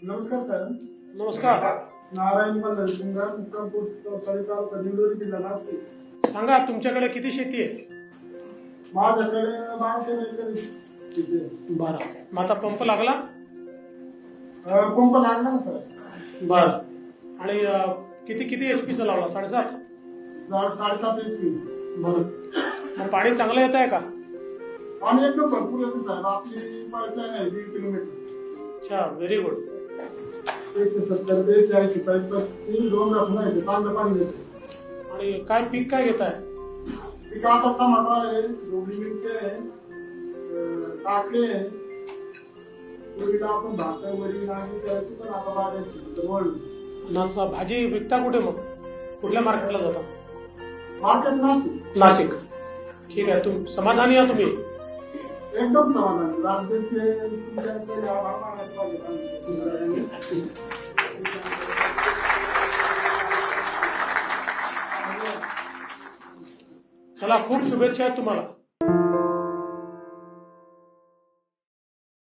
नमस्कार साहेब. नमस्कार. नारायण मल्हार सिंगर, मुक्काम पोस्ट तालुका दिंडोरी, जिल्हा नाशिक. सांगा तुमच्याकडे किती शेती आहे? माझ्याकडे 12 एकर शेती आहे. बरं. मग आता पंप लागला? पंप लागला ना सर. बरं. आणि किती किती HP चा लावला? 7.5? 7.5 HP. बरं. मग पाणी चांगलं येत आहे का? पाणी एकदम भरपूर येतं साहेब. आपली पाईपलाईन आहे 1.5 किलोमीटर. अच्छा, व्हेरी गुड. 170 ते 180 पाईप 2 राखून आहे. चांगलं पाणी देते. आणि काय पीक काय घेत आहे? पीक आता टमाटा आहे, ढोबळी मिरची आहे, काकडे आहे. पूर्वीला आपण भात वरी नागली करायची, पण आता वाढायची वळली. भाजी विकता कुठे मग? कुठल्या मार्केटला जाता? मार्केट नाशिक. नाशिक. ठीक आहे. समाधानी आहे तुम्ही? एकदम समाधान. राज्याचे तुमच्याकडे आभार मानायला पाहिजे. चला, खूप शुभेच्छा आहेत तुम्हाला.